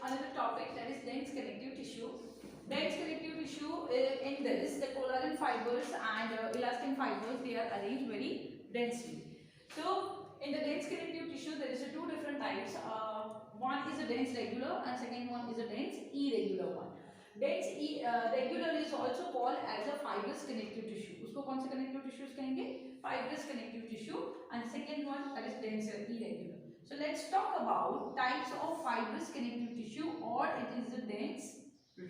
another topic, that is dense connective tissue. Dense connective tissue, in this the collagen fibers and elastin fibers, they are arranged very densely. So in the dense connective tissue there is a two different types. One is a dense regular and second one is a dense irregular one. Dense regular is also called as a fibrous connective tissue. उसको कौन से connective tissues कहेंगे? Fibrous connective tissue. And second one, that is dense irregular. So let's talk about types of fibrous connective tissue, or it is the dense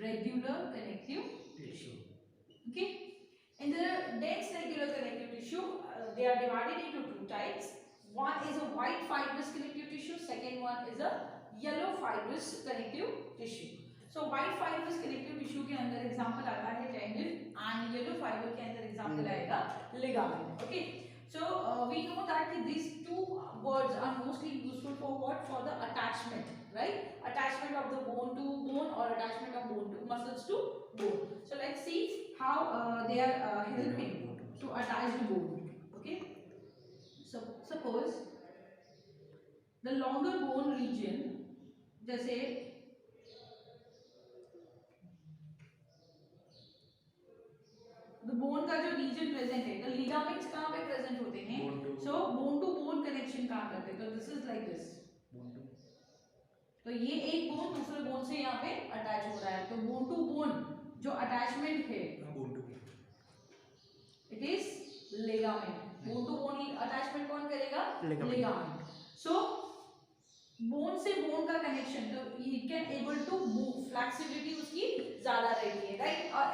regular connective tissue. Okay. In the dense regular connective tissue, they are divided into two types. One is a white fibrous connective tissue. Second one is a yellow fibrous connective tissue. So white fibrous connective tissue के अंदर example आता है tendon, and yellow fiber के अंदर example आएगा ligament. Okay. So we know that these two words are mostly useful for what? For the attachment, right? Attachment of the bone to bone, or attachment of bone to muscles to bone. So let's see how they are helping to attach the bone. Okay. So suppose the longer bone region, जैसे bone का जो region present है, तो ligaments कहाँ पे present होते हैं? सो bone to bone connection कहाँ करते हैं? तो दिस इज लाइक दिस. तो ये एक बोन दूसरे बोन से यहाँ पे अटैच हो रहा है, तो बोन टू बोन जो अटैचमेंट है it is ligament. Bone to bone attachment कौन करेगा? लिगामेंट. सो बोन से बोन का कनेक्शन, तो it can able to move, flexibility उसकी ज्यादा रहती है, राइट? और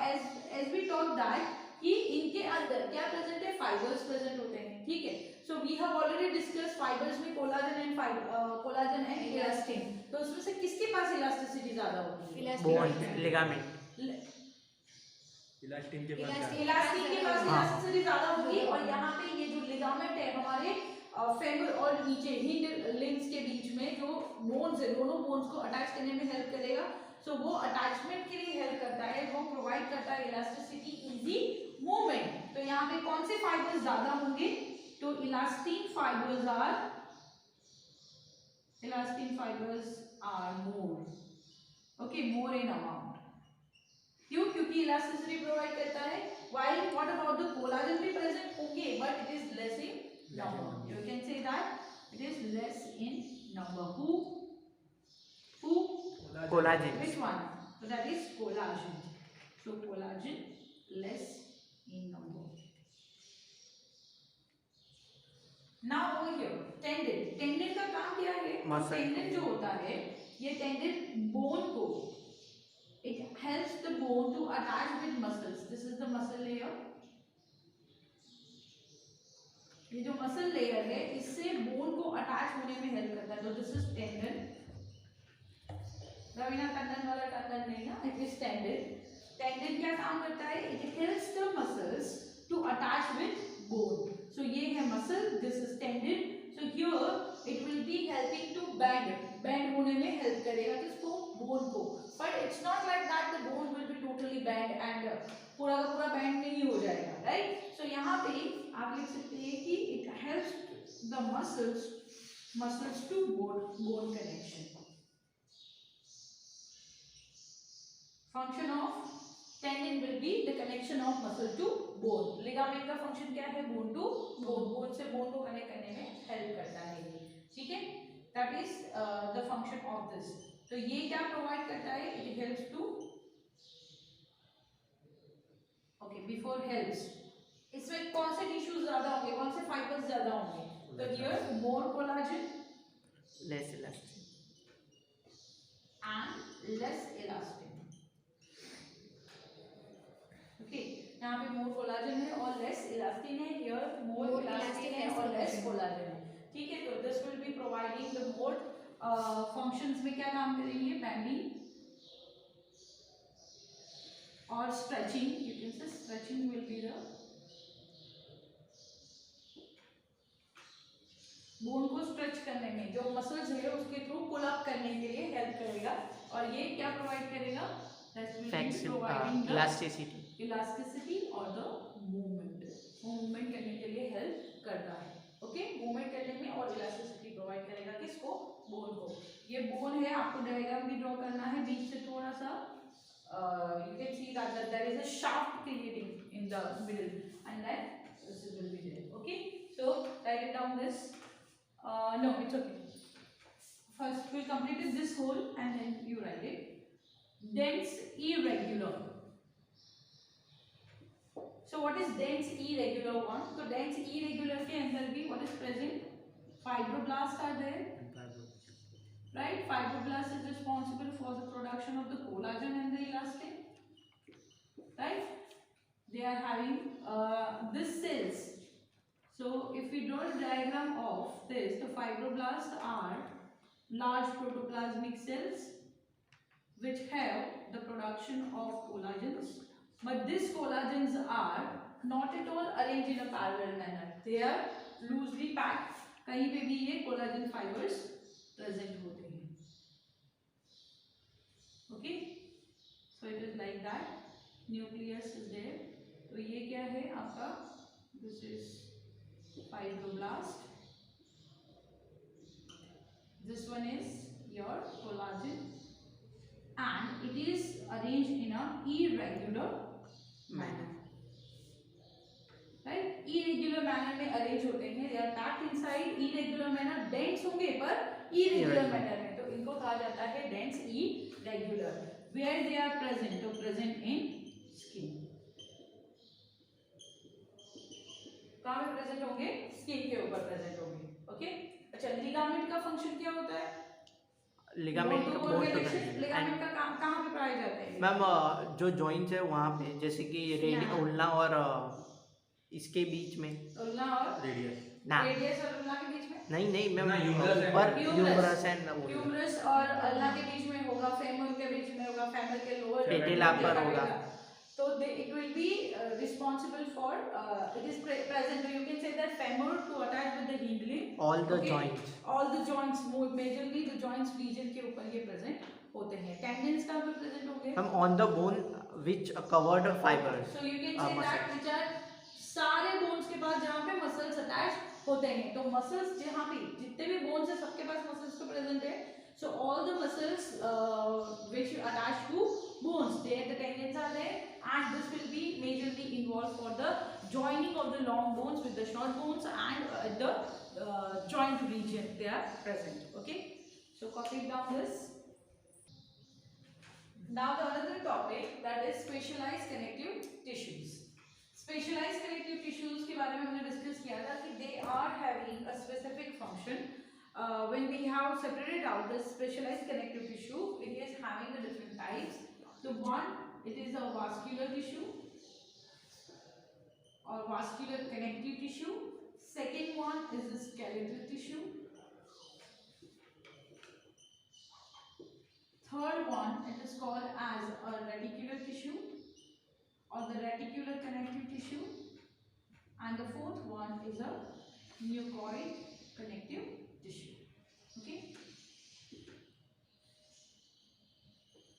एज वी टॉक दैट कि इनके अंदर क्या प्रेजेंट है? फाइबर्स प्रेजेंट होते हैं. ठीक है. So we have already discuss fibres में collagen and collagen and elastin. तो उसमें से किसके पास इलास्टिसिटी ज्यादा होगी? Bone, ligament. इलास्टिन के पास इलास्टिसिटी ज्यादा होगी. और यहाँ पे ये जो लिगामेंट है हमारे फेमर और नीचे हिंड लिम्स के बीच में जो बोन्स है, दोनों बोन्स को अटैच करने में हेल्प करेगा. सो वो अटैचमेंट के लिए हेल्प करता है, वो प्रोवाइड करता है इलास्टिसिटी, इजी मूवमेंट. तो यहाँ पे कौन से फाइबर्स ज्यादा होंगे? तो elastin fibres are more. Okay, more in amount. क्यों? क्योंकि इलास्टिसिटी प्रोवाइड करता है. While what about the collagen भी प्रेजेंट होंगे, but it is less in number. You can say that it is less in number. Who? Collagen. Which one? So that is collagen. So collagen less in number. Now over here, tendon. Tendon का काम क्या है? Tendon जो होता है, ये tendon bone को, it helps the bone to attach with muscles. This is the muscle layer. ये जो मसल लेयर है इससे बोन को अटैच होने में हेल्प करता है. तो this is tendon. Raveena Tandon वाला टंडन नहीं ना, इट इज टेंडन. टेंडन क्या काम करता है? It helps the muscles to attach with bone. So ये है muscle, this is tendon. So here it will be helping to bend होने में हेल्प करेगा किसको? बोन को. But it's not like that the bone will be totally bend and पूरा का पूरा बेंड नहीं हो जाएगा, राइट? सो यहाँ पे आप लिख सकते हैं कि it helps the muscles to bone connection. Function of tendon will be the connection of muscle to bone. Ligament का फंक्शन क्या है? Bone to bone. बोन से बोन को कनेक्ट करने में हेल्प करता है ये. ठीक है, that is the function of this. तो ये क्या प्रोवाइड करता है? It helps to, okay, before helps, इसमें कौन से टिश्यूज ज्यादा होंगे, कौन से फाइबर्स ज्यादा होंगे? तो here more collagen, less elastin and less elastin. Okay, यहाँ पे मोर कोलाजन है और लेस इलास्टिन है. हियर मोर इलास्टिन है और लेस कोलाजन है. ठीक है. तो this will be providing the more functions में क्या काम करेंगे? बेंडिंग और स्ट्रेचिंग. यू कैन से stretching will be the, bone को स्ट्रेच करने में, जो मसल्स है उसके थ्रू पुल अप करने के लिए हेल्प करेगा. और ये क्या प्रोवाइड करेगा? इलास्टिसिटी और द मूवमेंट. मूवमेंट करने के लिए हेल्प करता है. ओके, मूवमेंट करने में और इलास्टिसिटी प्रोवाइड करेगा किसको? बोन को. ये बोन है आपको डायग्राम भी ड्रॉ करना है बीच से थोड़ा सा. You can see that there is a shaft creating in the middle, and then this will be there. Okay, so write it down this. No, it's okay. First we'll complete this whole and then you write it. Dense irregular. So what is dense irregular one? So dense irregular के अंदर भी what is present? Fibroblasts are there. Right? Fibroblast is responsible for the production of the collagen and the elastin. Right? They are having this cells. So if we draw a diagram of this, the fibroblasts are large protoplasmic cells which have the production of collagens, but these collagens are not at all arranged in a parallel manner. They are loosely packed. कहीं पे भी ये collagen fibers present होते हैं. Okay, so it is like that. Nucleus is there. तो ये क्या है आपका? This is fibroblast. This one is your collagen, and it is arranged in a irregular manner. Right? Irregular manner में arrange होते हैं. They are packed inside irregular manner. Dense होंगे पर irregular manner में, तो इनको कहा जाता है dense irregular. Where they are present? तो present in skin. कहाँ पे present होंगे? Skin के ऊपर present होंगे. Okay? अच्छा, लिगामेंट का फंक्शन क्या होता है? लिगामेंट का बोन टू लिगामेंट का काम कहाँ पे पाए जाते हैं? मैम जो जॉइंट्स है वहाँ पे, जैसे कि उल्ना और इसके बीच में, उल्ना और रेडियस ना रेडियस और उल्ना के बीच में? नहीं मैम, ना, ह्यूमरस ऊपर and- ह्यूमरस एंड ह्यूमरस और अल्ना के बीच में होगा, फेमर के बीच में होगा, फेमर के लोअर पेटिला पर होगा. तो it will be responsible for it is present. So you can say that femur to attach with the hindling. All the Okay? Joints. All the joints, more majorly the joints region के ऊपर ये present होते हैं. Tendons कहाँ पे present होंगे? हम on the bone which covered fibres. So you can say that which are सारे bones के पास जहाँ पे muscles attached होते हैं. तो muscles जहाँ पे जितने भी bones है सबके पास muscles तो present है. So all the muscles which attach to bones, there the tendons are there, and this will be majorly involved for the joining of the long bones with the short bones, and the joint region they are present. Okay, so copy down this. Now the another topic, that is specialized connective tissues. Specialized connective tissues के बारे में हमने discuss किया था कि they are having a specific function. When we have separated out the specialized connective tissue, it is having the different types. So one, it is a vascular tissue or vascular connective tissue. Second one is the skeletal tissue. Third one, it is called as a reticular tissue or the reticular connective tissue. And the fourth one is a mucoid connective tissue. Okay?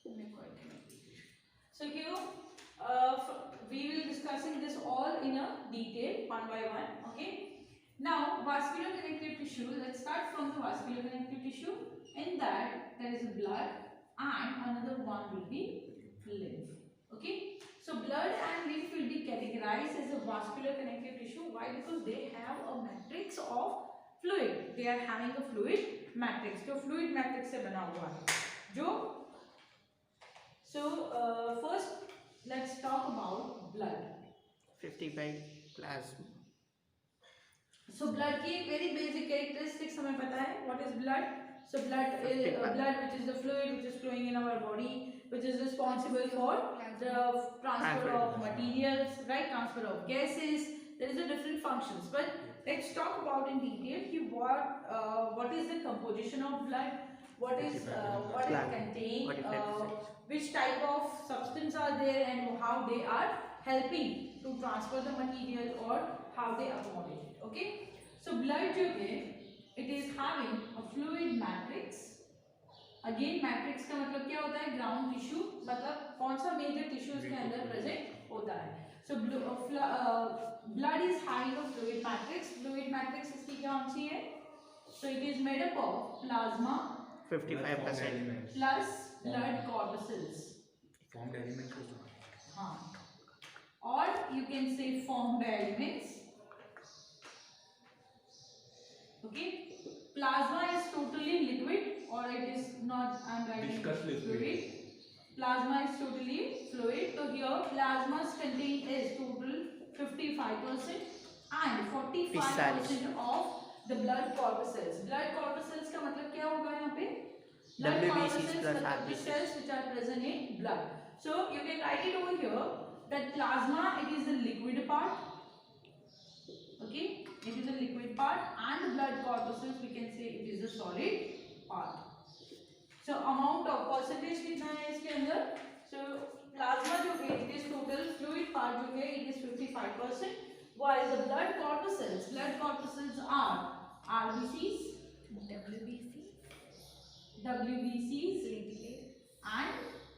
Mucoid connective tissue. So here we will be discussing this all in a detail one by one. Okay? Now vascular connective tissue. Let's start from the vascular connective tissue. In that there is blood, and another one will be lymph. Okay? So blood and lymph will be categorized as a vascular connective tissue. Why? Because they have a matrix of fluid. They are having a fluid matrix. जो fluid matrix से बना हुआ है. जो so first let's talk about blood. 55 plasma. So blood की very basic characteristics हमें पता है. What is blood? So blood is blood, which is the fluid which is flowing in our body, which is responsible for the transfer of materials, right? Transfer of gases. There is a different functions, but let's talk about in detail what is the composition of blood, what is what it contains, which type of substance are there, and how they are helping to transfer the material or how they accommodate it. Okay, so blood जो है, it is having a fluid matrix. Again matrix का मतलब क्या होता है? Ground tissue, मतलब कौन सा major tissue इसके अंदर present होता है. So blood is having a fluid matrix. Fluid matrix इसकी कौन सी है? So it is made up of plasma, 55%. plus blood corpuscles. Formed elements was हाँ. Or you can say formed elements. Okay. Plasma is totally liquid or it is not. I am writing Viscous liquid. fluid. Plasma is totally fluid. So here plasma's contain is total 55% and 45% of the blood corpuscles. Blood corpuscles का मतलब क्या होगा यहाँ पे? Blood WBCs corpuscles plus मतलब the RBCs. cells which are present in blood. So you can write it over here that plasma, it is the liquid part. Okay, it is a liquid part and the blood corpuscles we can say it is a solid part. So amount of percentage कितना है इसके अंदर? So plasma जो है it is total fluid part जो है it is 55%, while the blood corpuscles are RBCs, WBCs and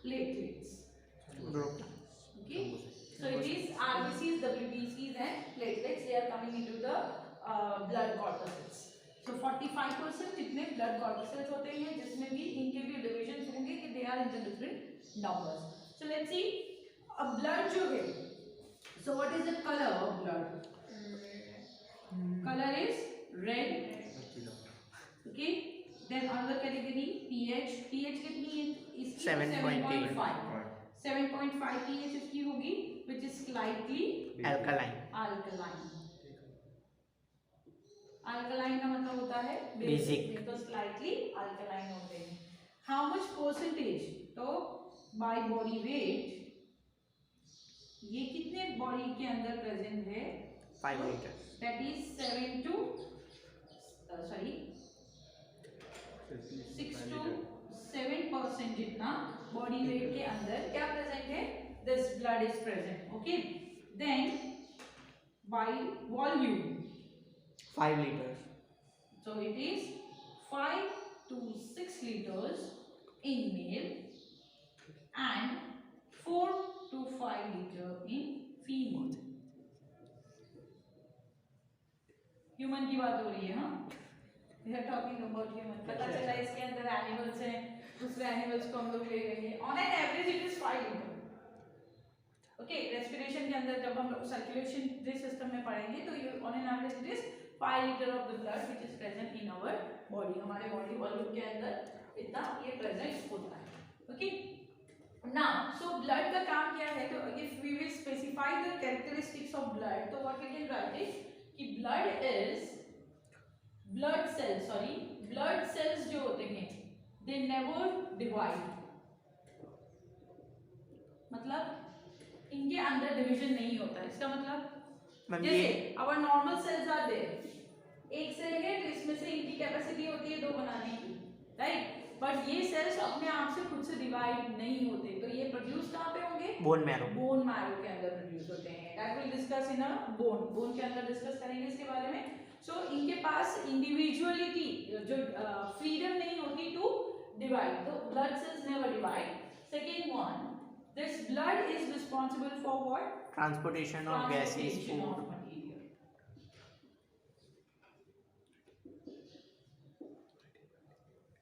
platelets. Okay, so it is RBCs, WBCs and platelets, they are coming into the blood corpuscles. So 45% जितने blood corpuscles होते हैं जिसमें भी इनके भी divisions होंगे कि they are in the different numbers. So let's see अब blood जो है, so what is the color of blood? Color is red. Okay, then another category pH कितनी है इसकी? 7.8. 7.5 pH इसकी होगी which is slightly Alkaline. Alkaline का मतलब होता है बेसिक, तो स्लाइटली अल्कलाइन होते हैं. How much percentage? तो बाय बॉडी वेट ये कितने बॉडी के अंदर प्रेजेंट है? 5 liters. दैट इज 6 to 7% जितना बॉडी वेट के अंदर क्या प्रेजेंट है? This blood is present. Okay, then by volume 5 liters. so it is 5 to 6 liters in male and 4 to 5 liter in female. Human की बात हो रही है. हाँ, we are talking about human. पता चला इसके अंदर एनिमल्स हैं, दूसरे एनिमल्स को हम लोग ले लेंगे. On an average it is 5 litre. Okay, respiration के अंदर जब हम लोग सर्कुलेशन सिस्टम में पढ़ेंगे तो ये on an average it is 5 liter of the blood which is present in our body. हमारे बॉडी वॉल्यूम के अंदर इतना ये प्रेजेंट होता है. ओके, now so blood का काम क्या है? तो if we will specify the characteristics of blood, तो what we can write is कि blood cells जो होते हैं they never divide. मतलब इनके अंदर डिवीजन नहीं होता है. इसका मतलब जैसे our normal cells are there, एक सेल है तो इसमें से इनकी कैपेसिटी होती है 2 बनाने की, राइट? बट ये सेल्स अपने आप से खुद से डिवाइड नहीं होते. तो ये प्रोड्यूस कहाँ पे होंगे? बोन मैरो के अंदर प्रोड्यूस होते हैं. That will discuss in a bone के अंदर डिस्कस करेंगे इसके बारे में. सो इनके पास इंडिविजुअलिटी जो फ्रीडम नहीं होती टू डिवाइड. तो blood cells never divide. Second one, this blood is responsible for what? Transportation of gases, food.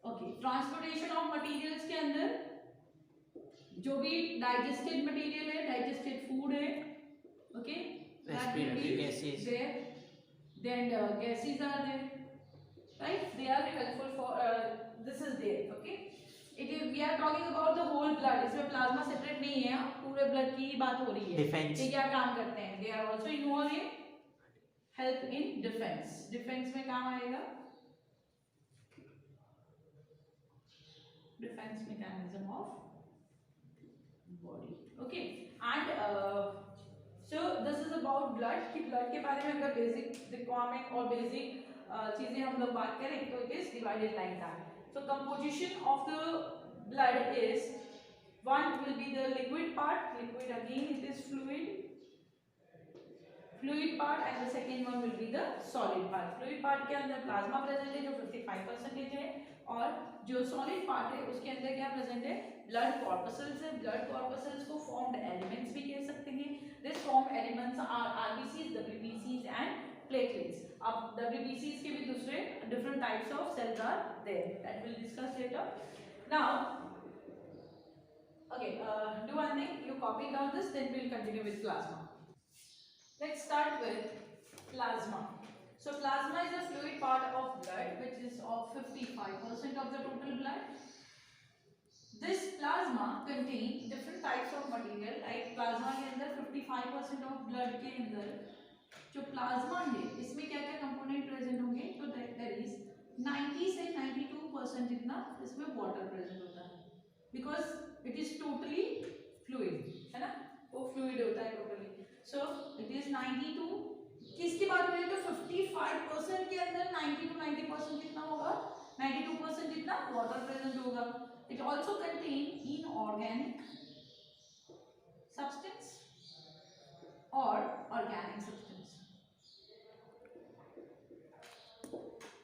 Okay, transportation of materials के अंदर जो भी डाइजेस्टेड मटेरियल है, डाइजेस्टेड फूड है, okay, respiratory gases, then gases are there, right? They are helpful for this is there. Okay, it is we are talking about the whole blood. इसमें plasma separate नहीं है, पूरे blood की ही बात हो रही है. Defense. ये क्या काम करते हैं? They are also involved in help in defense. Defence में काम आएगा defense mechanism of body. Okay, and so this is about blood. कि blood के बारे में अगर basic requirement और basic चीजें हम लोग बात करें तो it is divided like that. So composition of the blood is, one will be the liquid part. Liquid again it is fluid part, and the second one will be the solid part. Fluid part के अंदर plasma present है जो 55% है, और जो solid part है उसके अंदर क्या present है? Blood corpuscles है. Blood corpuscles को formed elements भी कह सकते हैं. These formed elements are RBCs, WBCs and platelets. अब WBCs के भी दूसरे different types of cells are there that we'll discuss later. Now, okay, do one thing. You copy down this, then we'll continue with plasma. Let's start with plasma. So plasma is a fluid part of blood which is of 55% of the total blood. This plasma contain different types of material. Like plasma के अंदर 55% of blood के अंदर जो plasma है इसमें क्या क्या component present होंगे, तो देयर इज 90 से 92% जितना इसमें वाटर प्रेजेंट होता है, because it is totally fluid, है ना, वो फ्लूइड होता है टोटली. So it is 92. किसकी बात करें तो 55% के अंदर 90 to 90% कितना होगा, 92% जितना वाटर प्रेजेंट होगा. It also contain inorganic substance or organic substance.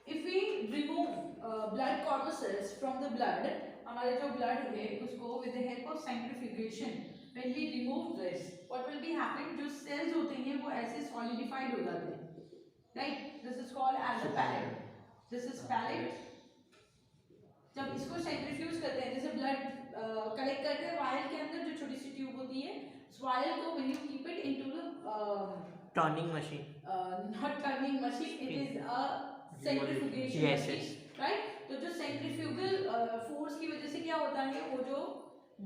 If we remove blood corpuscles from the blood, हमारे जो blood है उसको with the help of centrifugation, when we remove this, what will be happen? जो cells होते हैं वो ऐसे solidified हो जाते हैं, right? This is called as a pellet. This is pellet. जब इसको सेंट्रीफ्यूज करते हैं, जैसे ब्लड कलेक्ट करते हैं वायल के अंदर जो छोटी सी ट्यूब होती है, उस वायल को when you keep it into the turning machine, not turning machine, it is a centrifugation machine, right. तो जो सेंट्रीफ्यूगल फोर्स की वजह से क्या होता है, वो जो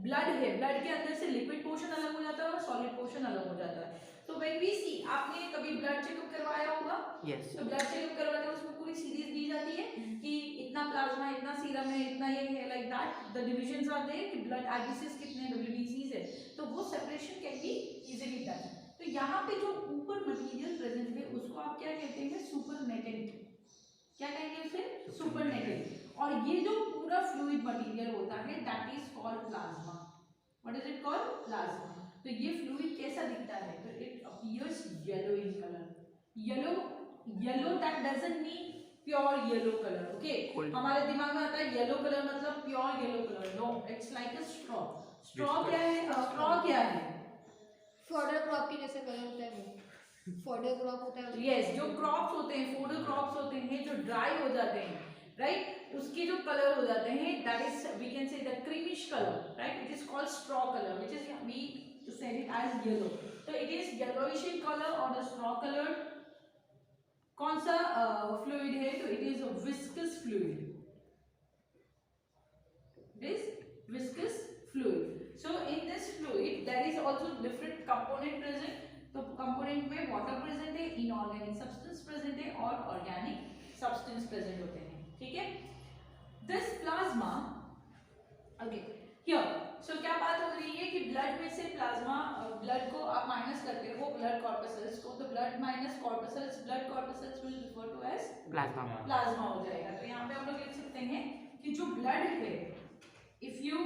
ब्लड है, ब्लड के अंदर से लिक्विड पोर्शन अलग हो जाता है और सॉलिड पोर्शन अलग हो जाता है. तो व्हेन वी सी, आपने कभी ब्लड चेकअप करवाया होगा, यस, तो ब्लड चेकअप करवाते हैं उसमें पूरी सीरीज दी जाती है कि इतना प्लाज्मा, इतना सीरम है, इतना ये है, like that the divisions are there कि ब्लड आरबीसीज कितने, डब्ल्यूबीसीज है, तो वो separation can be easily done. तो यहाँ पे जो ऊपर मटेरियल प्रेजेंट है उसको आप क्या कहते हैं, सुपरनेटेड. क्या कहेंगे उसे, सुपरनेटेड. और ये जो पूरा फ्लूइड मटेरियल होता है that is called plasma. What is it called, plasma. तो ये फ्लूइड कैसा दिखता है, तो it appears yellow in colour. Yellow that doesn't mean pure yellow colour, okay. हमारे दिमाग में आता है येलो कलर मतलब pure yellow colour, no, it's like a straw. Straw क्या है, स्ट्रॉ क्या है, फॉडर क्रॉप की जैसे कलर होता है वो, फॉडर क्रॉप होता है. यस, जो क्रॉप्स होते हैं, फूड क्रॉप्स होते हैं जो ड्राई हो जाते हैं, राइट, उसके जो कलर हो जाते हैं that is we can say the creamish colour, right. It is called straw colour which is we said it as yellow. तो it is yellowish in color or the straw colored. कौन सा fluid है, तो it is a viscous fluid. It is viscous fluid. So in this fluid there is also different component present. तो component में water present है, inorganic substance present है और organic substance present होते हैं, ठीक है. This plasma, okay, here. So क्या बात हो रही है कि ब्लड में से प्लाज्मा, ब्लड को आप माइनस करते हो ब्लड कॉर्पसल्स को, तो blood minus corpuscles, blood corpuscles will refer to as plasma. Plasma हो जाएगा. तो यहाँ पे हम लोग लिख सकते हैं कि जो ब्लड है, इफ यू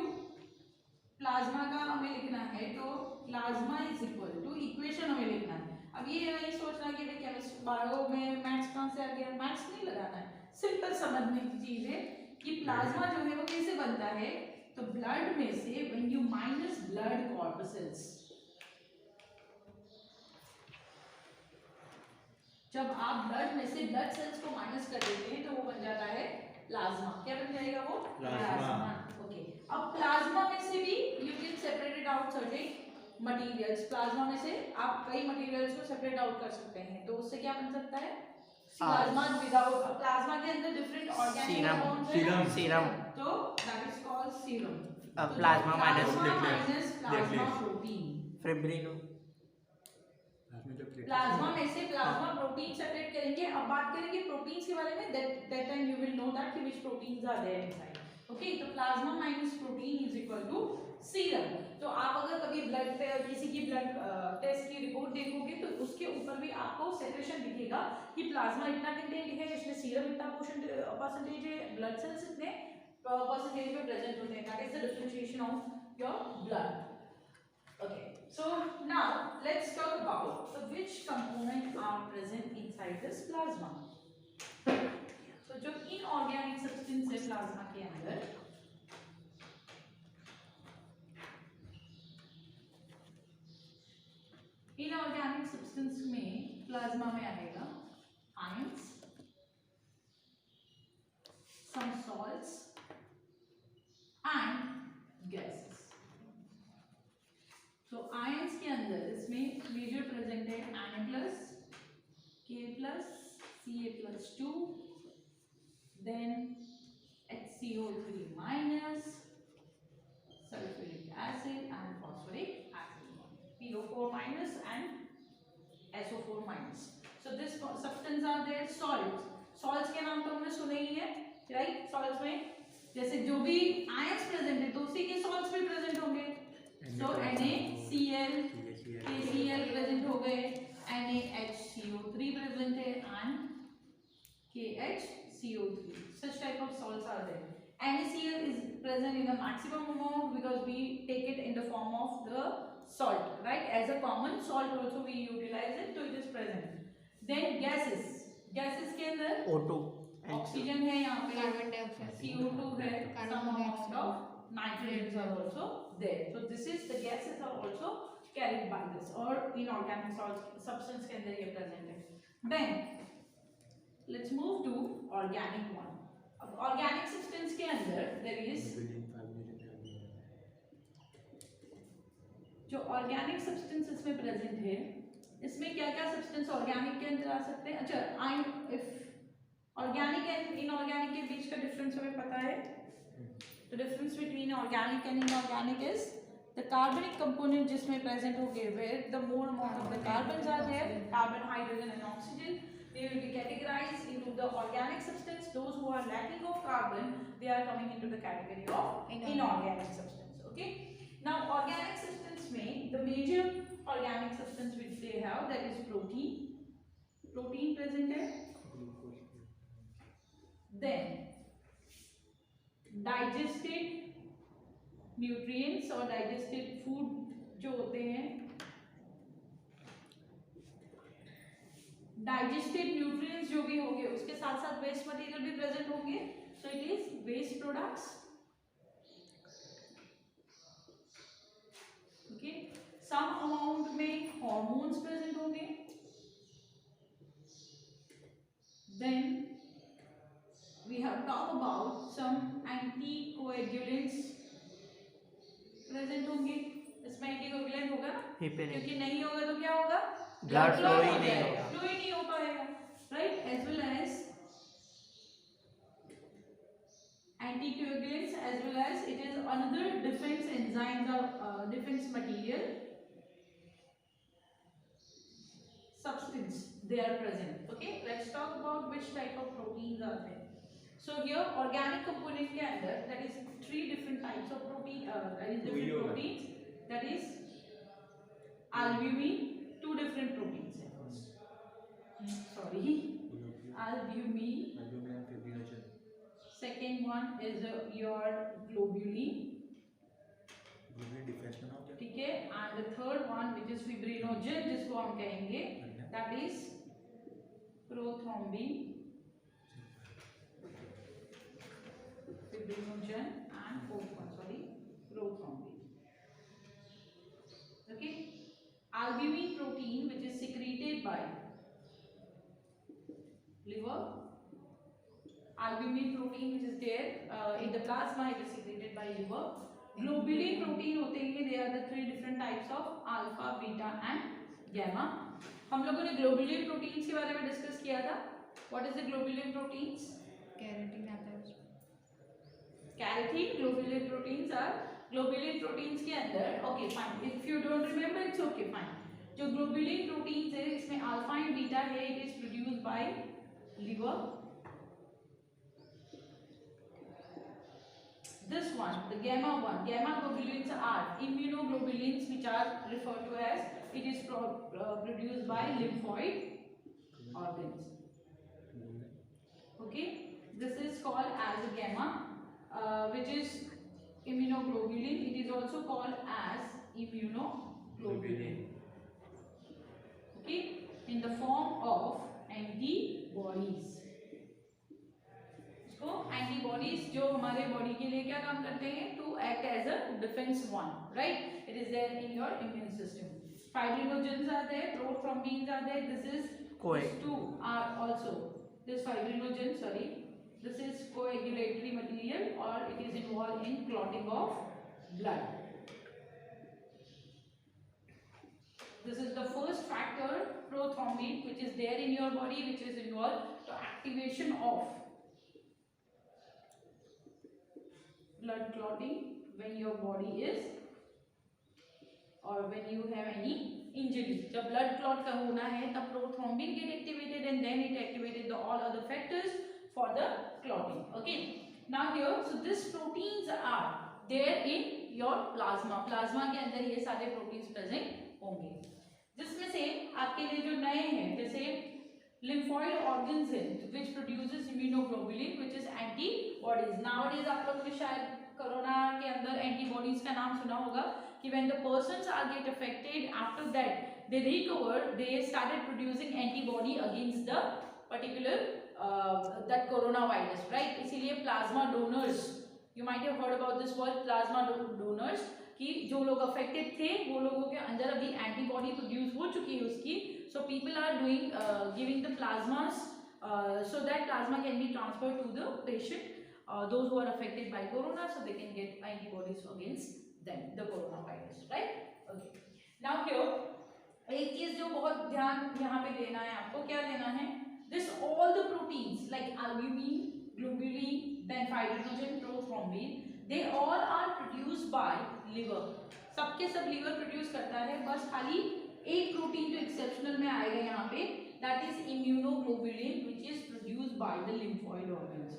प्लाज्मा का हमें लिखना है तो plasma is equal to, equation हमें लिखना है. अब ये नहीं सोचना कि भाई केमिस्ट्री बायो में मैथ्स कहाँ से आ गया, मैथ्स नहीं लगाना है. सिंपल समझने की चीज है कि प्लाज्मा जो है वो कैसे बनता है, तो ब्लड में से when you minus blood corpuscles, जब आप ब्लड में से ब्लड सेल्स को माइनस कर देते हैं तो वो बन जाता है प्लाज्मा. क्या बन जाएगा वो, प्लाज्मा. ओके. अब प्लाज्मा में से भी you can separate it out certain materials. Plasma में से आप कई मटेरियल्स को सेपरेट आउट कर सकते हैं, तो उससे क्या बन सकता है, प्लाज्मा. विदाउट प्लाज्मा के अंदर डिफरेंट ऑर्गेनिक कंपाउंड्स हैं, सीरम, तो that is called serum. Plasma minus plasma protein. Fibrinogen. Plasma में से प्लाज्मा प्रोटीन सेपरेट करेंगे. अब बात करेंगे प्रोटीन्स के बारे में, that time you will know that कि which proteins are there inside, okay. तो plasma minus protein is equal to serum. तो आप अगर कभी ब्लड किसी की ब्लड टेस्ट की रिपोर्ट देखोगे तो उसके ऊपर भी आपको सेपरेशन दिखेगा कि प्लाज्मा इतना कंटेंट है, इसमें सीरम इतना परसेंटेज है, ब्लड सेल्स इतने परसेंटेज में प्रेजेंट होते हैं. That is the differentiation of your blood. Okay, so now let's talk about which component are present inside this plasma. So जो inorganic substance है प्लाज्मा के अंदर, इनऑर्गेनिक सब्सटेंस में प्लाज्मा में आएगा So ions के अंदर इसमें मेजर प्रेजेंट है Na plus, Ka plus, Ca plus 2, then HCO3 minus, sulfuric acid and phosphoric acid, PO4 minus and SO4 minus. So this substance are there salts. Salts के नाम तो हमने सुने ही है, right? Salts में जैसे जो भी ions present है तो उसी के salts भी present होंगे. So NaCl, KCl present हो गए, NaHCO3 present है and KHCO3. Such type of salts are there. NaCl is present in the maximum amount because we take it in the form of the salt, right? As a common salt also we utilize it, so it is present. Then gases. Gases के अंदर O2 oxygen है यहाँ पे, carbon dioxide, CO2 है, Carbon some amount dioxide. of nitrogens are also there. So this is the gases are also carried by this or inorganic salts substance के अंदर ये present है. Then let's move to organic one. अब organic substance के अंदर there is जो organic substance इसमें present है, इसमें क्या क्या सब्सटेंस ऑर्गेनिक के अंदर आ सकते हैं. अच्छा, I if organic and inorganic के बीच का डिफरेंस हमें पता है. The difference between organic and inorganic is the कार्बनिक कंपोनेंट जिसमें प्रेजेंट होंगे where the more amount of the carbons are there, carbon, hydrogen and oxygen, they will be categorized into the organic substance. Those who are lacking of carbon, they are coming into the category of inorganic substance. Okay, now organic substance में the major organic substance which they have, that is protein. Protein present है. Then digested nutrients or digested food जो होते हैं, digested nutrients जो भी होंगे उसके साथ साथ waste material भी present होंगे. So it is waste products. Okay, some amount में hormones present होंगे. Then we have talked about some anticoagulants present होंगे. इसमें anticoagulant होगा ना, Heparin. क्योंकि नहीं होगा तो क्या होगा, Blood flow ही हो नहीं जाएगा, होगा. flow ही नहीं हो पाएगा, right? As well as anticoagulants, as well as it is another defense enzymes or defense material substance they are present. Okay, let's talk about which type of proteins are there. So here organic component के अंदर that is 3 different types of protein, that is different proteins, that is albumin, 2 different proteins है first. Sorry, albumin. Second one is your globulin. ठीक है, and the third one which is fibrinogen जिसको हम कहेंगे, that is prothrombin, fibrinogen and fourth one, sorry, prothrombin. Okay, albumin protein which is secreted by liver, albumin protein which is there in the plasma, it is secreted by liver. Globulin protein होते हैं, they are the 3 different types of alpha, beta and gamma. हम लोगों ने globulin proteins के बारे में discuss किया था. What is the globulin proteins? Keratin आता है. Keratin, globulin proteins are globulin proteins के अंदर. Okay, fine. If you don't remember, it's okay, fine. जो globulin proteins है, इसमें alpha and beta है, it is produced by liver. This one, the gamma one, gamma globulins are immunoglobulins which are referred to as, it is produced by lymphoid organs. Okay, this is called as a gamma, which is immunoglobulin. It is also called as immunoglobulin. Okay, in the form of antibodies. तो antibodies जो हमारे body के लिए क्या काम करते हैं, to act as a defence one, right? It is there in your immune system. Fibrinogens are there, prothrombins are there. This is these 2 are also this fibrinogen, sorry, this is coagulatory material or it is involved in clotting of blood. This is the first factor, prothrombin, which is there in your body, which is involved to activation of blood clotting when your body is or when you have any injury. जब blood clot का होना है तब prothrombin get activated and then it activated the all other factors for the clotting. Okay. Now here, so these proteins are there in your plasma. Plasma के अंदर ये सारे proteins present होंगे, जिसमें से आपके लिए जो नए हैं जैसे lymphoid organs है which produces immunoglobulin which is antibodies. Nowadays आप लोगों ने शायद कोरोना के अंदर antibodies का नाम सुना होगा कि when the persons are get affected, after that they recover, they started producing antibody against the particular that coronavirus, right? इसीलिए plasma donors, you might have heard about this word plasma donors, कि जो लोग affected थे वो लोगों के अंदर अभी antibody produce हो चुकी है उसकी, so people are doing giving the plasmas so that plasma can be transferred to the patient, those who are affected by corona, so they can get antibodies against them, the coronavirus, right? Okay. Now here एक चीज जो बहुत ध्यान यहाँ पे देना है आपको, क्या देना है, this all the proteins like albumin, globulin, then fibrinogen, prothrombin, they all are produced by liver. सबके सब liver produce करता है, बस खाली एक प्रोटीन जो एक्सेप्शनल में आएगा यहाँ पे, that is immunoglobulin which is produced by the lymphoid organs.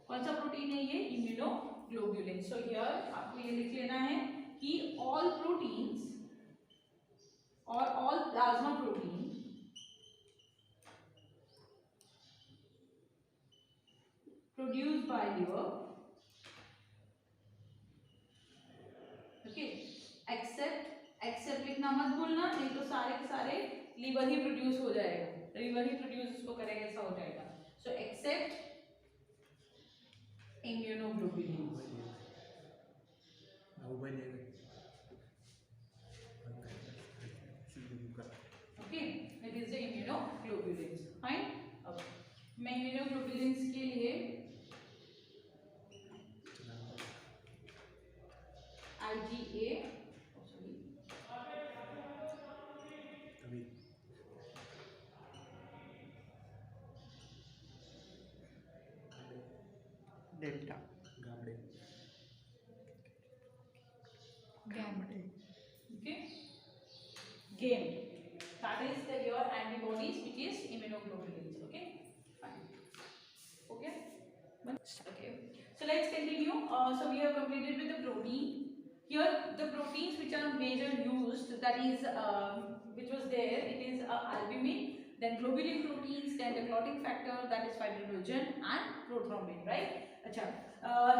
कौन सा प्रोटीन है ये? immunoglobulin. So here आपको ये लिख लेना है कि all proteins or all plasma protein produced by liver, okay, except लिखना मत भूलना, नहीं तो सारे के सारे liver ही produce हो जाएगा, liver ही produce इसको करेगा, ऐसा हो जाएगा. So except immunoglobulins. Okay, it is the immunoglobulins. Fine. Okay. मैं immunoglobulins के लिए IgA, delta okay, gained. That is the your antibodies which is immunoglobulins. Okay, fine. Okay. Okay. So let's continue. So we have completed with the protein. Here the proteins which are major used, that is which was there, it is albumin, then globulin proteins, then the clotting factor, that is fibrinogen and prothrombin, right? Acha.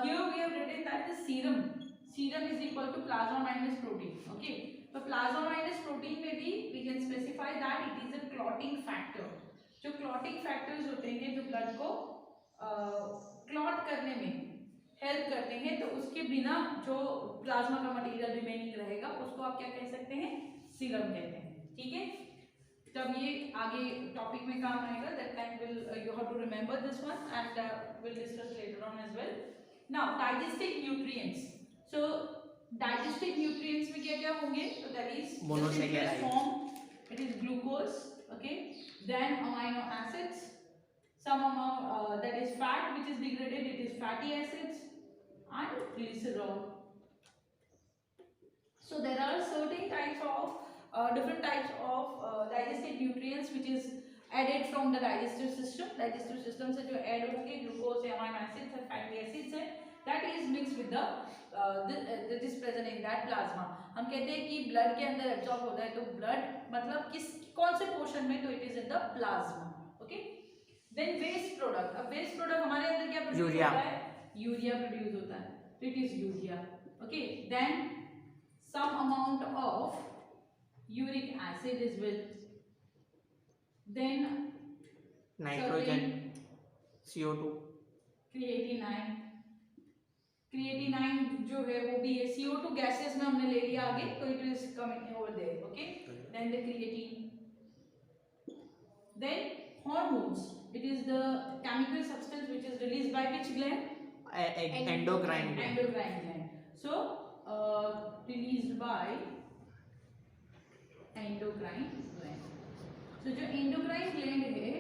Here we have written that the serum is equal to plasma minus protein. Okay. So plasma minus protein में भी we can specify that it is a clotting factor. जो clotting factors होते हैं जो blood को clot करने में help करते हैं, तो उसके बिना जो प्लाज्मा का मटेरियल रिमेनिंग रहेगा उसको आप क्या कह सकते हैं? सीरम कहते हैं. ठीक है, तब ये आगे टॉपिक में काम आएगा. That time will you have to remember this one and will discuss later on as well. Now digestive nutrients. So digestive nutrients में क्या क्या होंगे? तो that is monosaccharide form, it is glucose, okay, then amino acids, some amount that is fat which is degraded, it is fatty acids and glycerol. So there are certain types of different types of digestive nutrients which is added from the digestive system. Digestive system से जो add होंगे glucose है, amino acids है, fatty acids है, that is mixed with the that is present in that plasma. हम कहते हैं कि blood के अंदर absorb होता है, तो blood मतलब किस कौन से portion में? तो it is in the plasma. Okay. Then waste product. अब waste product हमारे अंदर क्या प्रोड्यूस होता है? यूरिया प्रोड्यूस होता है, तो it is urea. Okay, then some amount of uric acid as well, then nitrogen, CO2, creatinine जो है वो भी है. CO2 गैसेस में हमने ले लिया आगे, तो it is coming over there. Okay, then the creatine, then hormones. It is the chemical substance which is released by which gland? endocrine gland. Endocrine gland. So released by endocrine endocrine gland. So जो endocrine gland है,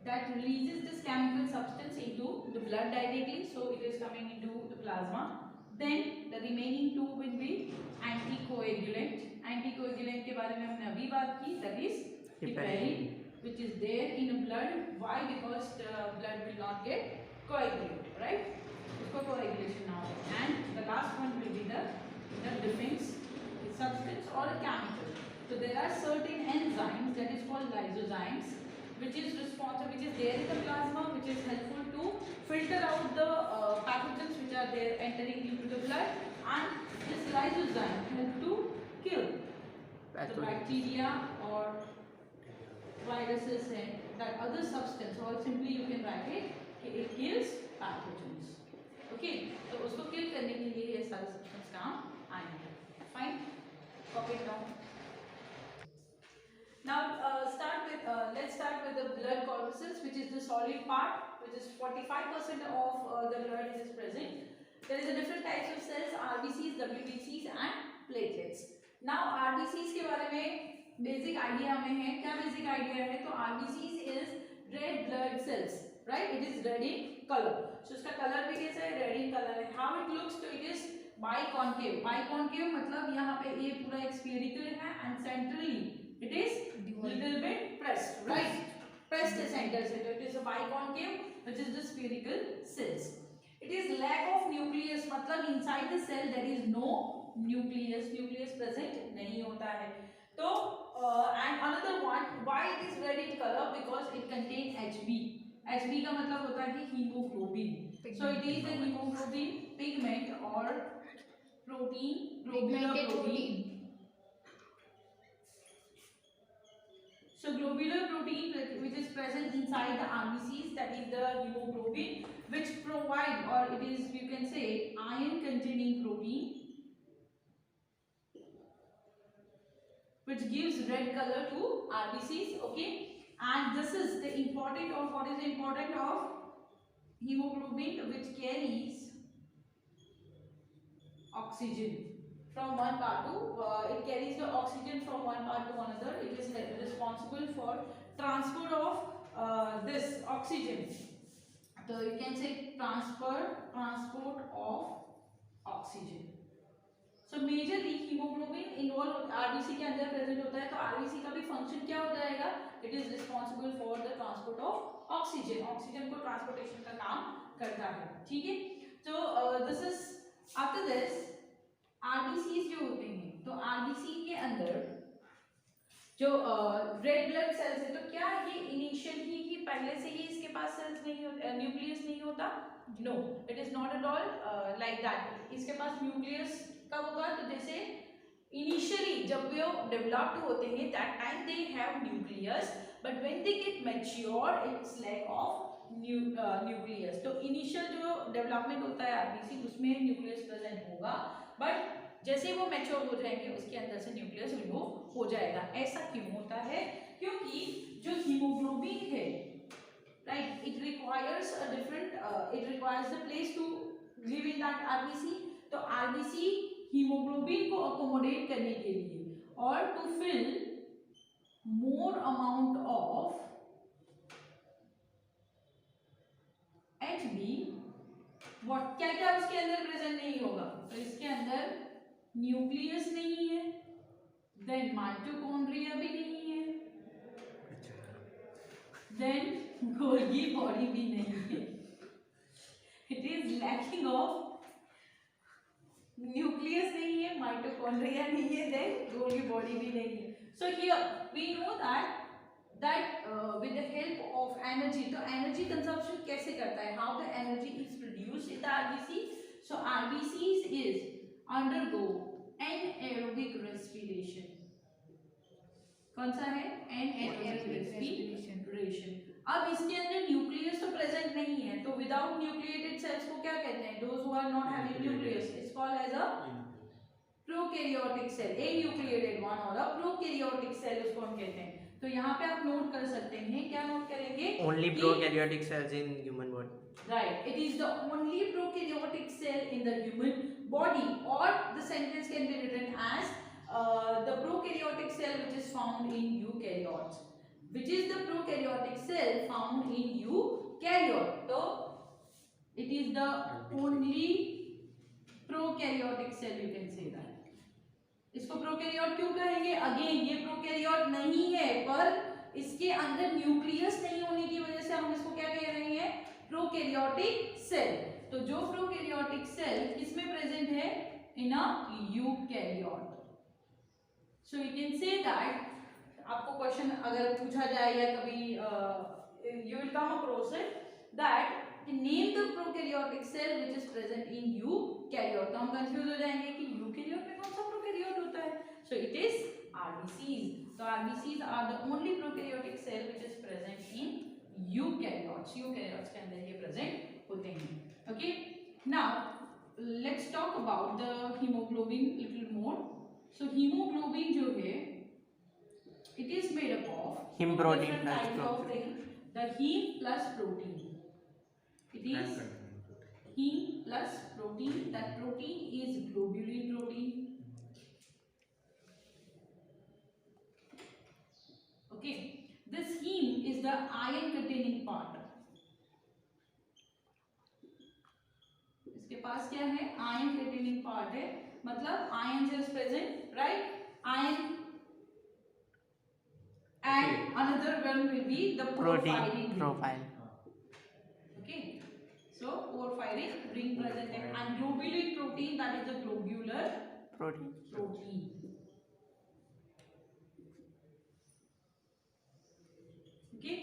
that releases this chemical substance into the blood directly, so it is coming into the plasma. Then the remaining two will be anticoagulant. Anticoagulant के बारे में हमने अभी बात की, that is heparin, which is there in the blood. Why? Because the blood will not get coagulated, right? उसको coagulation now. And the last one will be the defense substance or a chemical. So there are certain enzymes that is called lysozymes, which is responsible, which is there in the plasma, which is helpful to filter out the pathogens which are there entering into the blood, and this lysozyme help to kill the bacteria or viruses and that other substance, or simply you can write it kills pathogens. Okay, तो उसको kill करने के लिए ये सारे substance काम आएंगे. Fine, copy it down. Now let's start with the blood corpuscles, which is the solid part, which is 45% of the blood is present. There is a different types of cells, RBCs, WBCs and platelets. Now RBCs के बारे में basic idea हमें है. क्या basic idea है? तो RBCs is red blood cells, right? It is red in color. So इसका color भी कैसा है? Red in color है. How it looks? तो it is biconcave. Biconcave मतलब यहाँ पे ये पूरा एक spherical है and centrally it is little bit pressed, right? Pressed है center से, तो it is a biconcave, which is the spherical cells. It is lack of nucleus, मतलब inside the cell there is no nucleus. Nucleus present नहीं होता है. तो and another one, why it is red in color? Because it contains Hb. Hb का मतलब होता है कि hemoglobin. So it is a hemoglobin pigment or protein, globular protein. So globular protein which is present inside the RBCs, that is the hemoglobin, which provide, or it is, you can say, iron containing protein, which gives red color to RBCs. Okay, and this is the important, or what is the important of hemoglobin, which carries oxygen from one part to it carries the oxygen from one part to another. It is responsible for transfer of this oxygen. So you can say transport of oxygen. So majorly hemoglobin involved RBC के अंदर present होता है, तो RBC का भी function क्या हो जाएगा? It is responsible for the transport of oxygen. Oxygen को transportation का काम करता है. ठीक है? So this is, after this RBCs जो होते हैं, तो RBC के अंदर जो रेड ब्लड सेल्स है, तो क्या ये इनिशियल ही पहले से ही इसके पास सेल्स नहीं होता, न्यूक्लियस नहीं होता? No, it is not at all like that. इसके पास न्यूक्लियस कब होगा? तो जैसे इनिशियली जब वो डेवलप्ड होते हैं, that time they have nucleus, but when they get mature it's lack of nucleus. तो इनिशियल जो डेवलपमेंट होता है आरबीसी, उसमें न्यूक्लियस प्रेजेंट होगा, बट जैसे वो मैच्योर हो जाएंगे उसके अंदर से न्यूक्लियस रिमूव हो जाएगा. ऐसा क्यों होता है? क्योंकि जो हीमोग्लोबिन है, right, it requires a different, it requires the place to live in that RBC. तो आरबीसी हीमोग्लोबिन को अकोमोडेट करने के लिए और to fill more amount of HB, what क्या क्या उसके अंदर प्रेजेंट नहीं होगा? तो इसके अंदर न्यूक्लियस नहीं है, देन माइटोकॉन्ड्रिया भी नहीं है, देन गोल्गी बॉडी भी नहीं है. It is lacking of nucleus नहीं है, माइटोकॉन्ड्रिया नहीं है, देन गोल्गी बॉडी भी नहीं है. So here we know that with the help of energy, तो energy consumption कैसे करता है? How the energy is produced in the RBC? So RBCs is undergo anaerobic respiration. कौन सा है? anaerobic respiration. अब इसके अंदर न्यूक्लियस तो प्रेजेंट नहीं है, तो विदाउट न्यूक्लिएटेड सेल्स को क्या कहते हैं? Those who are not having nucleus, it's called as a prokaryotic cell. Anucleated one और a prokaryotic cell उसको हम कहते हैं. तो यहाँ पे आप नोट कर सकते हैं, क्या नोट करेंगे? Only prokaryotic cells in human body. Right, it is the only prokaryotic cell in the human body, or the sentence can be written as the prokaryotic cell cell which is found in eukaryotes. Which is the prokaryotic cell found in eukaryote? So it is the only prokaryotic cell, you can say that. इसको prokaryote क्यों कहेंगे? Again ये prokaryote नहीं है, पर इसके अंदर nucleus नहीं होने की वजह से हम इसको क्या कह रहे हैं? Prokaryotic cell. तो जो प्रोकैरियोटिक सेल किसमें प्रेजेंट है? In a eukaryote. So you can say that, आपको क्वेश्चन अगर पूछा जाए या कभी you will come across it, that name the prokaryotic cell which is present in eukaryote. तो हम कंफ्यूज हो जाएंगे कि यूकैरियोट में कौन सा प्रोकैरियोट होता है. So it is RBCs. So RBCs are the only prokaryotic cell which is present in eukaryotes. Eukaryotes के अंदर ये present होते हैं. Okay. Now let's talk about the hemoglobin little more. So hemoglobin जो है, it is made up of Hem two protein different plus types of protein. things. The heme plus protein. It is heme plus protein. That protein is globulin protein. Okay, this heme is the iron containing part. इसके पास क्या है? Iron containing part है, मतलब iron is present, right? Iron and another one will be the Protein porphyrin. profile. Okay, so porphyrin ring present है, and globulin protein, that is the globular Protein. protein. Okay,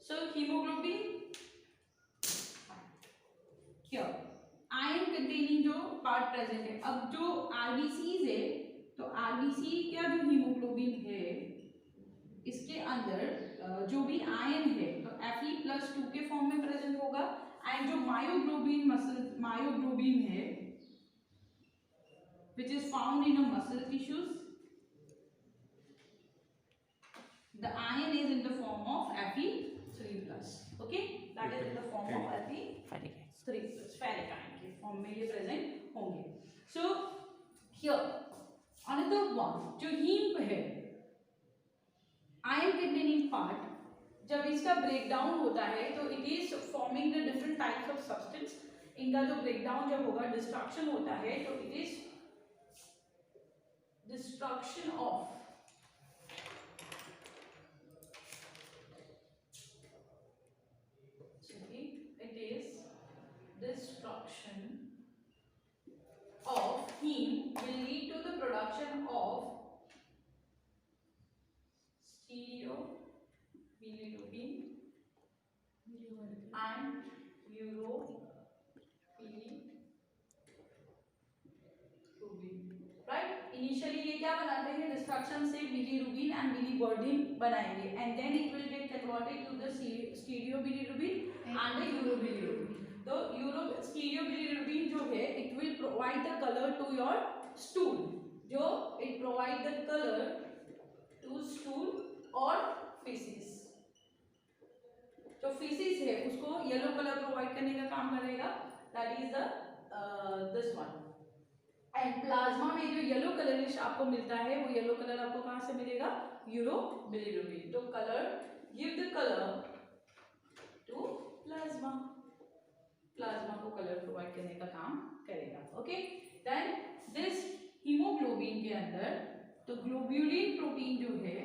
so hemoglobin here, iron containing जो part present है. अब जो RBCs है, तो RBC क्या जो hemoglobin है, इसके अंदर जो भी आयन है तो Fe+2 के फॉर्म में प्रेजेंट होगा. एंड जो मायोग्लोबिन है which is found in a muscle tissues, the ion is in the form of Fe3+. Okay, that is in the form of Fe3+. Ferric ion के form में ये present होंगे. So here another one, जो haem है, ion containing part, जब इसका breakdown होता है तो it is forming the different types of substance. इनका जो ब्रेकडाउन जब होगा, डिस्ट्रक्शन होता है, तो it is destruction of heme will lead to the production of stereobilirubin and urobilirubin. Right? Initially ये क्या बनाते हैं? डिस्ट्रक्शन से बिलिरुबिन एंड बिलिबर्डिन बनाएंगे, and then it will get converted to the stereobilirubin and the urobilirubin. तो stereobilirubin जो है, it will provide the colour to your stool. जो it provide the colour to stool और feces. जो feces है उसको yellow colour provide करने का काम करेगा. That is the this one. And plasma में जो येलो कलरिश आपको मिलता है, वो येलो कलर आपको कहां से मिलेगा? यूरोबिलिरुबिन. तो colour, give the colour to plasma. Plasma को कलर प्रोवाइड करने का काम करेगा. ओके, देन दिस हीमोग्लोबिन के अंदर तो ग्लोब्यूलिन प्रोटीन जो है,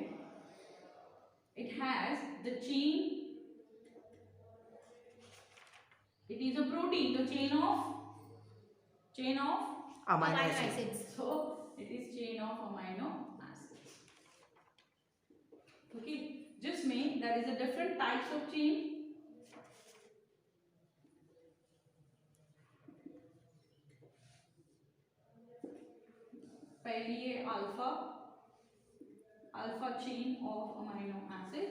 it has the chain, it is a protein, the chain of Amino amino acid. acids. so it is chain of amino acids. Okay, जिसमें there is a different types of chain. पहली है alpha chain of amino acid,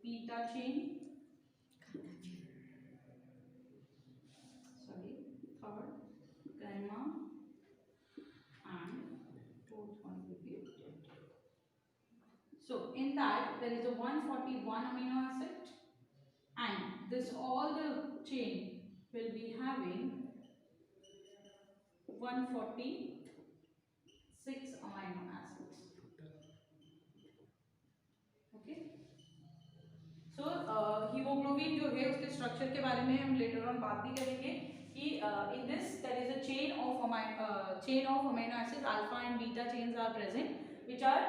beta chain, third gamma, and fourth one will be delta. So in that there is a 141 amino acid, and this all the chain will be having 147 6 amino acids. Okay, so haemoglobin जो है उसके structure के बारे में हम later on बात भी करेंगे कि in this there is a chain of amino acids alpha and beta chains are present which are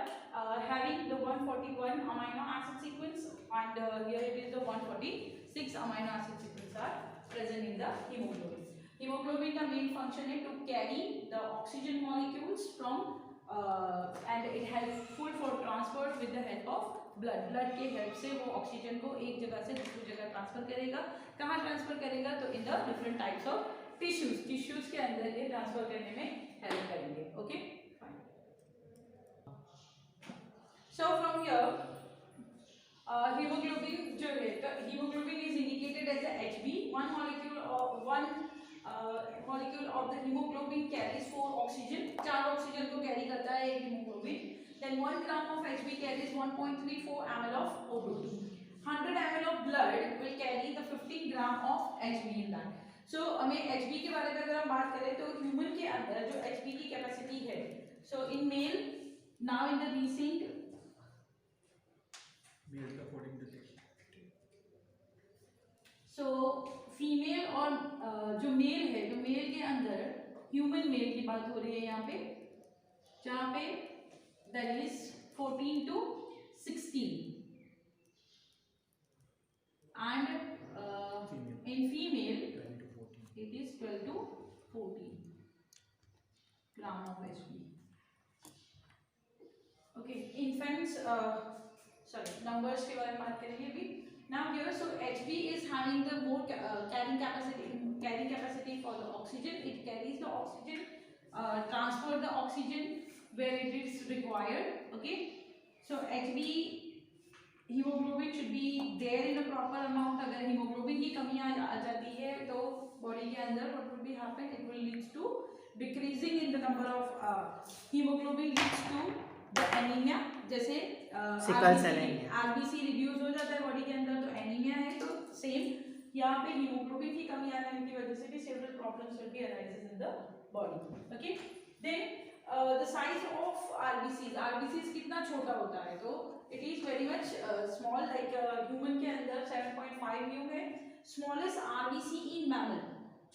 having the 141 amino acid sequence, and here it is the 146 amino acid sequence are present in the hemoglobin. Hemoglobin का main function है to carry the oxygen molecules from and it helpful for transport with the help of blood. Blood के help से वो oxygen को एक जगह से दूसरी जगह ट्रांसफर करेगा. कहाँ ट्रांसफर करेगा? तो in the different types of tissues के अंदर ये ट्रांसफर करने में हेल्प करेंगे. Okay, so from here hemoglobin जो है, hemoglobin is indicated as a Hb. One molecule of the hemoglobin carries 4 oxygen. 4 oxygen को carry करता है एक hemoglobin. Then 1 gram of Hb carries 1.34 ml of O2. 100 ml of blood will carry the 15 gram of Hb in that. So हमें Hb के बारे में अगर हम बात करें तो ह्यूमन के अंदर जो Hb की कैपेसिटी है, so in male now in the recent so female और जो मेल है, जो मेल के अंदर ह्यूमन मेल की बात हो रही है यहाँ पे, जहाँ पे that is 14 to 16 and in female it is 12 to 14 gram of Hb. Okay, infants sorry numbers के बारे में बात करेंगे अभी. Now here, so Hb is having the more carrying capacity for the oxygen. It carries the oxygen, transfer the oxygen where it is required. Okay, so Hb hemoglobin should be there in a proper amount. अगर hemoglobin की कमी आ जाती है तो body के अंदर what will be happen? It will lead to decreasing in the number of hemoglobin leads to the anemia. जैसे RBC reduce हो जाता है बॉडी के अंदर तो एनीमिया है. तो सेम यहाँ पे हीमोग्लोबिन की कमी आने की वजह से भी several problems will be arises in the body. Okay, then the size of RBCs कितना छोटा होता है? तो it is very much small, like human के अंदर 7.5 म्यू है. स्मॉलेस्ट RBC इन मैमल,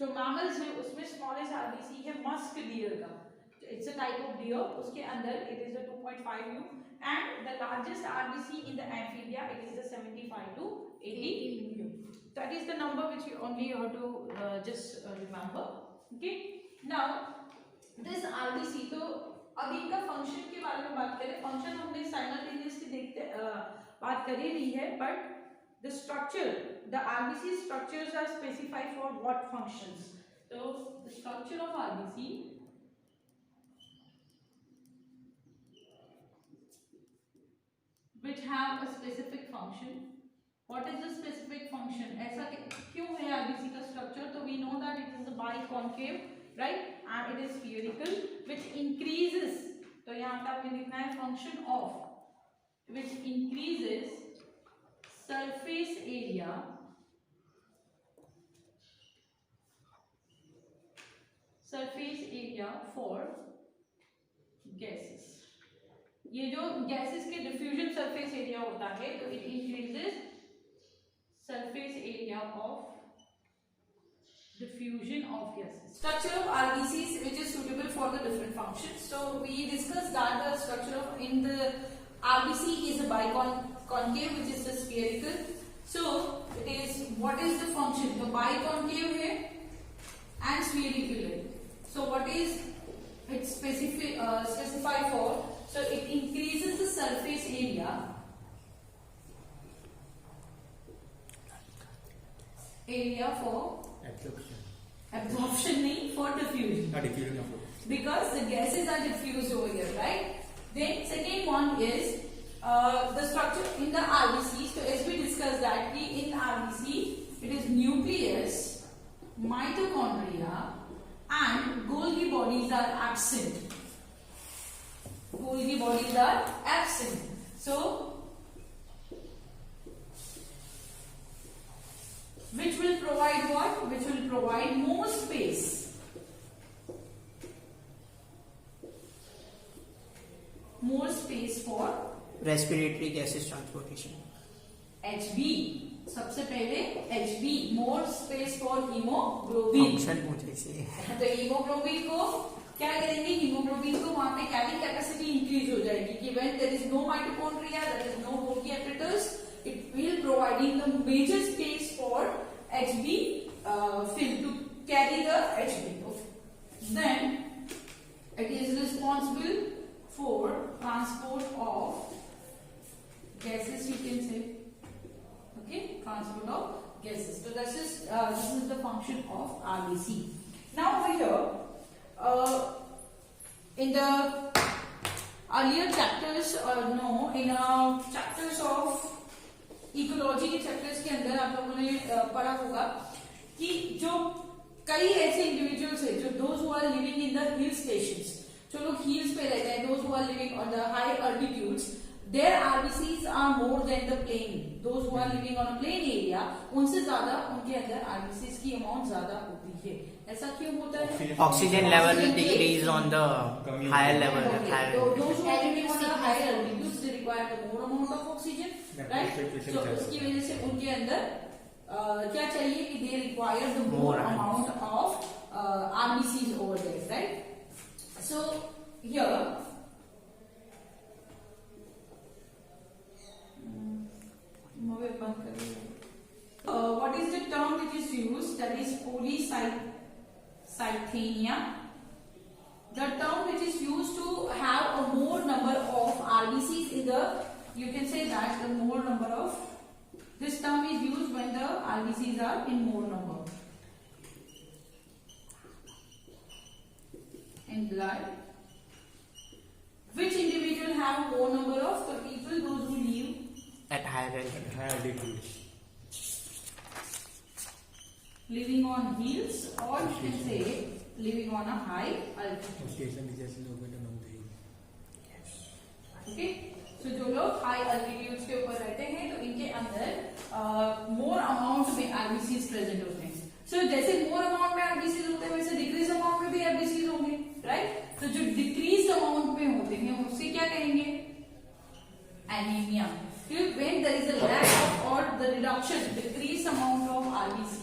जो मैमल्स है उसमें स्मॉलेस्ट RBC है मस्क डियर का. It's a type of deer. उसके अंदर it is a 2.5 mu and the largest RBC in the amphibia it is the 75 to 80 mu. That is the number which you only have to just remember. Okay. Now this RBC, तो अब इनका function के बारे में बात करें. Function हमने simultaneously बात कर ही रही है, but the structure, the RBC structures are specified for what functions. So the structure of RBC which have a specific function. What is the specific function? ऐसा क्यों है RBC का structure? तो we know that it is a biconcave, right? And it is spherical, which increases. तो यहाँ पे आपने लिखना है function of, which increases surface area for gases. ये जो गैसेस के डिफ्यूजन सरफेस एरिया होता है तो it increases surface area of diffusion of gases. Structure of RBCs which is suitable for the different functions. So we discussed that the structure of in the RBC is a biconcave which is the spherical. So it is, what is the function? The biconcave है and spherical है. So what is it specified for? So it increases the surface area for absorption नहीं, for diffusion. Diffusion of because the gases are diffused over here, right? Then second one is the structure in the RBC. So as we discussed that in RBC it is nucleus, mitochondria and Golgi bodies are absent. Golgi bodies are absent. So which will provide what? Which will provide more space space for respiratory gases transportation. HB. सबसे पहले HB, more space for hemoglobin. Function मुझे से तो haemoglobin को क्या करेंगे, haemoglobin को वहां पे कैरिंग कैपेसिटी इंक्रीज हो जाएगी कि when there is no mitochondria, there is no Golgi apparatus, it will providing the major space for HB film to carry the HB. Then it is responsible for transport of gases, you can say. Okay, transport of gases. So this is the function of RBC. Now over here, in the earlier chapters, in chapters of ecology के chapters के अंदर आप लोगों ने पढ़ा होगा कि जो कई ऐसे इंडिविजुअल्स है जो those who are living in the hill stations, जो लोग हिल्स पे रहते हैं, those who are living on the high altitudes, their RBCs are more than the plain. Those who are living on a plain area, उनसे ज्यादा उनके अंदर RBCs की अमाउंट ज्यादा होती है. ऐसा क्यों होता है? Oxygen level decrease on the higher level. Those who are living on the higher altitudes, they require the more amount of oxygen, right? So उसकी वजह से उनके अंदर क्या चाहिए कि they require the more amount of RBCs over there, right? So here what is the term which is used? That is polycythemia. The term which is used to have a more number of RBCs is the, you can say that the more number of, this term is used when the RBCs are in more number in blood. Which individual have more number of? The people, those who live at higher altitude, living on hills, or you can say living on a high altitude. Okay, so जो लोग high altitudes के ऊपर रहते हैं तो इनके अंदर more amount में आरबीसीज प्रेजेंट होते हैं. सो जैसे मोर अमाउंट में आरबीसीज होते हैं वैसे डिक्रीज अमाउंट में भी आरबीसीज होंगे, राइट? तो जो डिक्रीज अमाउंट में होते हैं उससे क्या कहेंगे? Anaemia. When there is a lack of or the reduction, decrease amount of RBC.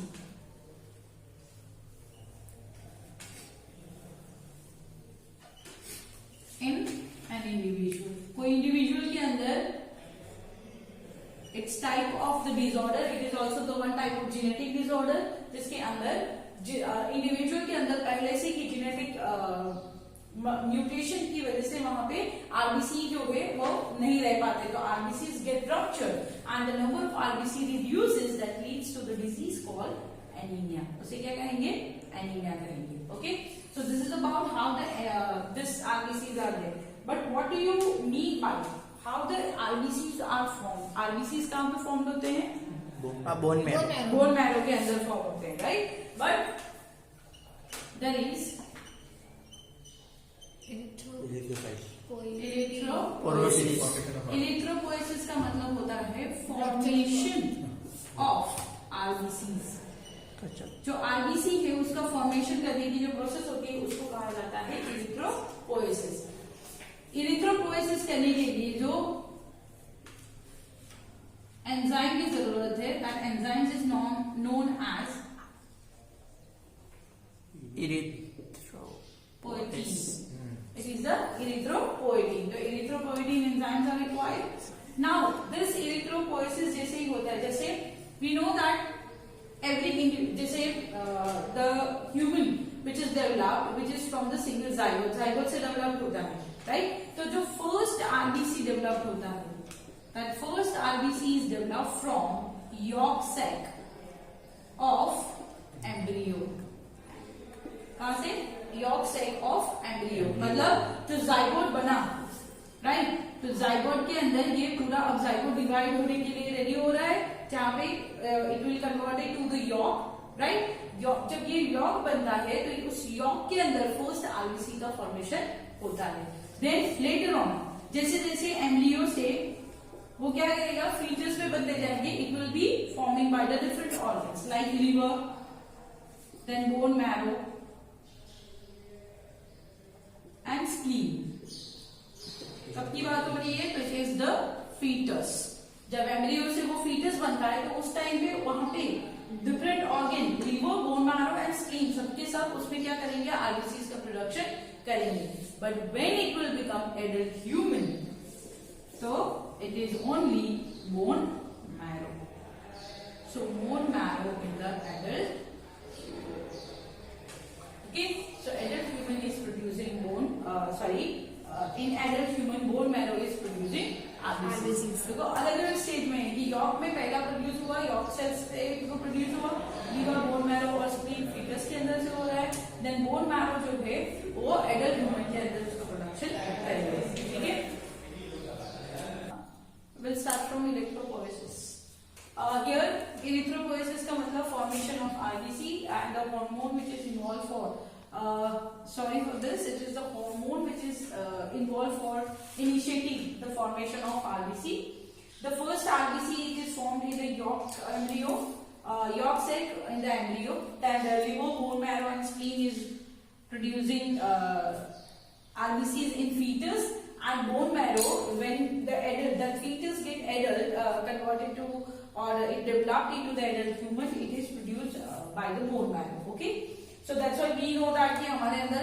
In an individual, कोई इंडिविजुअल के अंदर it's type of the disorder, it is also the one type of genetic disorder जिसके अंदर individual के अंदर पहले से ही genetic mutation की वजह से वहां पे आरबीसी जो है वो नहीं रह पाते, तो RBCs get ruptured and the number of RBC reduces, that leads to the disease called anaemia. उसे क्या कहेंगे? एनीमिया कहेंगे. Okay, so this is about how the this RBCs are there. But what do you mean by how the RBCs are formed? RBCs कहाँ पे formed होते हैं? Bone marrow. Bone marrow के अंदर फॉर्म होते हैं, राइट? बट there is इलेक्ट्रोपोएसिस का मतलब होता है फॉर्मेशन ऑफ आरबीसीज. जो आरबीसी है उसका फॉर्मेशन करने की जो प्रोसेस होती है उसको कहा जाता है इरिथ्रोपोएसिस. इरिथ्रोपोएसिस करने के लिए जो एंजाइम की जरूरत है, that enzyme is known as erythropoietin. It is the erythropoietin. The erythropoietin enzymes are required. Now this erythropoiesis जैसे ही होता है, जैसे we know that every जैसे the human which is developed, which is from the single zygote, zygote से developed होता है, right? तो जो first RBC developed होता है, that first RBC is developed from yolk sac of embryo. कहाँ से? yolk sac of embryo. मतलब जो जाइगोट बना, राइट? तो जाइगोट के अंदर ये पूरा अब जाइगोट डिवाइड होने के लिए रेडी हो रहा है, जहाँ पे it will converted to the yolk, right? जब ये यॉक बनता है तो उस यॉक के अंदर फर्स्ट आरबीसी का फॉर्मेशन होता है. देन लेटर ऑन जैसे जैसे एम्ब्रियो से वो क्या करेगा, फीचर्स पे बनते जाएंगे, it will be forming by the different organs like liver, then bone marrow and spleen. कब की बात हो रही है? तो इट इज द फीटस। जब एम्ब्रियो से वो फीटस बनता है तो उस टाइम पे वहां पे different organ, liver, bone marrow and spleen, सबके सब उसमें क्या करेंगे? आरबीसीज का प्रोडक्शन करेंगे। But when it will become adult human, तो it is only bone marrow. So bone marrow in the adult, okay, so adult human is producing bone, in adult human bone marrow is producing RBCs। देखो अलग अलग stage में है कि York में पहला produce हुआ, यॉर्क सेल्स से प्रोड्यूस हुआ, लीवर, बोन मैरो और स्प्लीन फीटस के अंदर से हो रहा है, देन बोन मैरो जो है वो एडल्ट ह्यूमन के अंदर उसका प्रोडक्शन करेगा। ठीक है, will start from erythropoiesis. Here erythropoiesis का मतलब formation of RBC and the hormone which is involved for it is the hormone which is involved for initiating the formation of RBC. The first RBC it is formed in the yolk embryo, yolk sac in the embryo. Then the liver, bone marrow and spleen is producing RBCs in fetus, and bone marrow when the fetus get adult, converted to or it developed into the adult human, it is produced by the bone marrow. Okay, so that's why we know that कि हमारे अंदर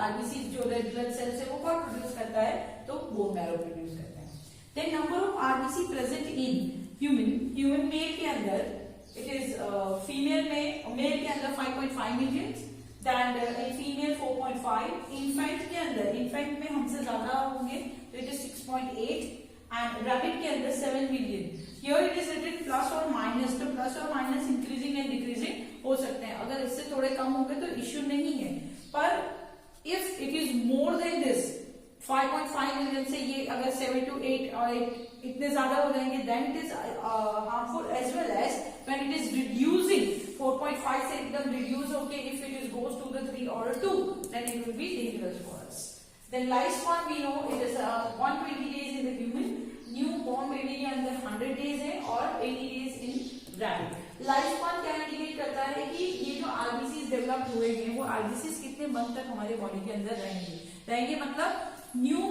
RBC जो red blood cells है वो कौन produce करता है? तो bone marrow प्रोड्यूस करता है। Then number of RBC present in human male के अंदर it is female में, male के अंदर 5.5 million, then in female 4.5, infant के अंदर, infant में हमसे ज्यादा होंगे तो it is 6.8 and rabbit के अंदर 7 million। Here it is written plus or minus, तो plus or minus increasing and decreasing हो सकते हैं, अगर इससे थोड़े कम होंगे तो इश्यू नहीं है, पर if it is more than this 5.5 million से ये अगर 7 to 8 और इतने ज्यादा हो जाएंगे then it is harmful, as well as when it is reducing 4.5 से एकदम reduce होके if it is goes to the 3 or 2 then it will be dangerous for us। Then lifespan we know it is 120 days in the human, newborn baby के अंदर 100 days है और 80 days in rabbit. Life span क्या indicate करता है कि ये जो आरबीसीज डेवलप हुए हैं वो आरबीसीज कितने मंथ तक हमारे बॉडी के अंदर रहेंगे मतलब new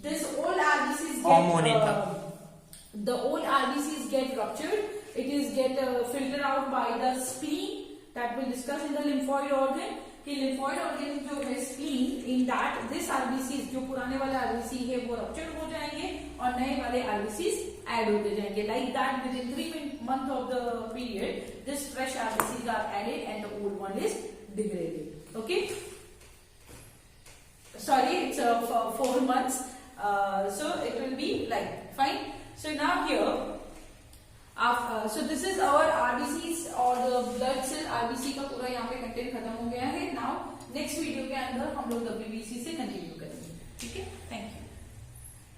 this old RBCs the old RBCs get ruptured, it is get filtered out by the spleen that we'll discuss in the lymphoid organ। कि lymphoid organ जो है spleen, in that this RBCs जो पुराने वाले RBC है वो ruptured हो जाएंगे और नए वाले RBCs add होते जाएंगे। Like that within 3 months of the period this fresh RBCs are added and the old one is degraded। Okay, sorry it's for 4 months, so it will be like fine। So now here so this is our RBCs और the blood cell RBC का पूरा यहाँ पे content खत्म हो गया है। Now next video के अंदर हम लोग WBC से कंटिन्यू करेंगे। ठीक है, थैंक यू।